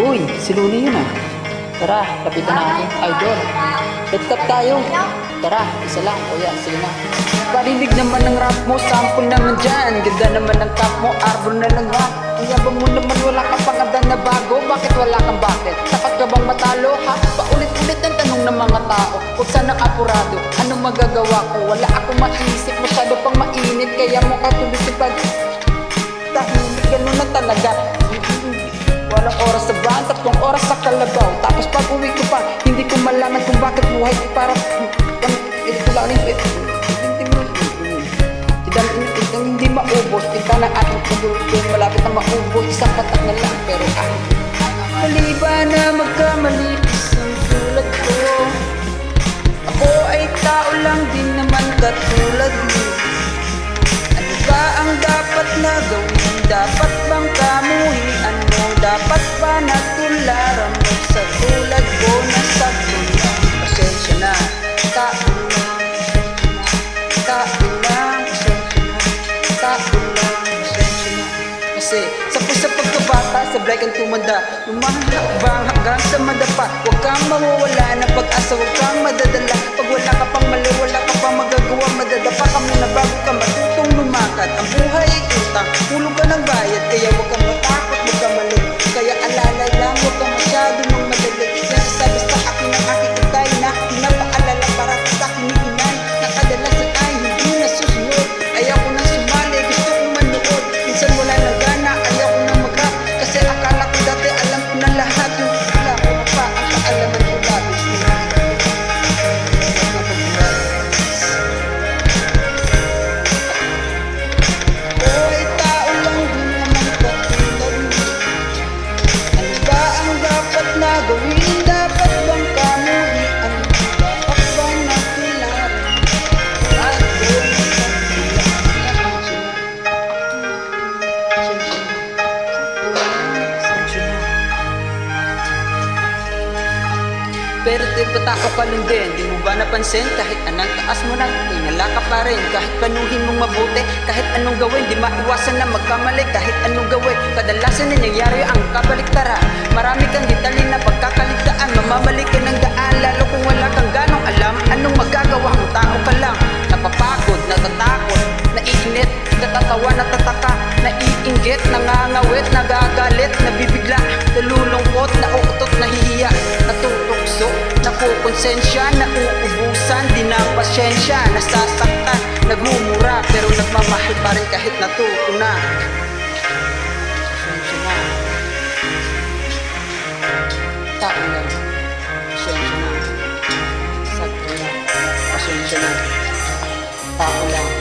Uy, si Luni yun ah. Tara, lapitan natin. Idol. Head cut tayo. Tara, isa lang. O yan, sige na. Parinig naman ng rap mo, sample naman dyan. Ganda naman ng top mo, arbor na lang rap. Ang yabang mo naman, wala kang pangadan na bago. Bakit wala kang bakit? Tapat ka bang matalo ha? Paulit-ulit ang tanong ng mga tao. Huwag sanang apurado, anong magagawa ko? Wala akong maisip, masyado pang mainit. Kaya mo katuloy si pag tahimik, gano'n na talaga. Walang oras sa van, 3 oras sa kalabaw. Tapos pag uwi ko pa, hindi ko malaman kung bakit buhay ko para ito lang hindi maubos. Ika na ating pagulong, malapit na maubos. Isang patak na lang, pero mali ba na magkamali isang tulad ko? Ako ay tao lang din naman katulad mo. Ano ba ang dapat na gawin? Dapat bang kamuhin? Ano dapat ba natularan mo sa tulad ko na sa tulad? Pasensya na, tao lang, kasi sa pagkabata, sablay kang tumanda. Lumahakbang hanggang sa madapa. Huwag kang mawawala ng pag-asa, huwag kang madadala. Pag wala ka pang mali, wala ka pang magagawa. Madadapa ka muna bago ka matutong lumakad. Ang buhay ay utang, hulog ka ng bayad. Kaya huwag kang matakot, huwag kang mali. Kaya alalay lang, huwag kang masyado mong madali. Kaya sabi sa akin ang aking itay na pinapaalala para sa akin ni inay. Nakadalasan ay hindi nasusunod. Ayaw ko nang sumali, gusto kong manood. Minsan wala na gana, ayaw ko nang mag-rap. Kasi akala ko dati alam ko na lahat. Yung wala ko pa ang kaalaman ko labis. Ay tao lang din naman katulad mo. Ano ba ang dapat na gawin? Dapat bang kamuhi? Ano dapat ba natularan? At doon pero tipata ka pa lang din, di mo ba napansin? Kahit anong taas mo na, tingala ka pa rin. Kahit panuhin mong mabuti, kahit anong gawin, di maiwasan na magkamali. Kahit anong gawin, kadalasan nangyayari ang kabaliktaran. Marami kang ditalin na pagkakaligtaan, mamamali ka ng daan. Lalo kung wala kang ganong alam, anong magagawa mo? Tao ka lang, napapagod, natatakot, naiinit, natatawa, natataka, naiinggit, nangangawit, nagagalit, nabibigla, nalulungkot, nauutot, nahihiya, natutokso, nakukonsensya, nauubusan, di na pasyensya, nasasaktan, nagmumura, pero nagmamahal pa rin kahit natuto na. Pasensya na. Tao lang. Pasensya na. Sakto na. Pasensya na. Tao lang.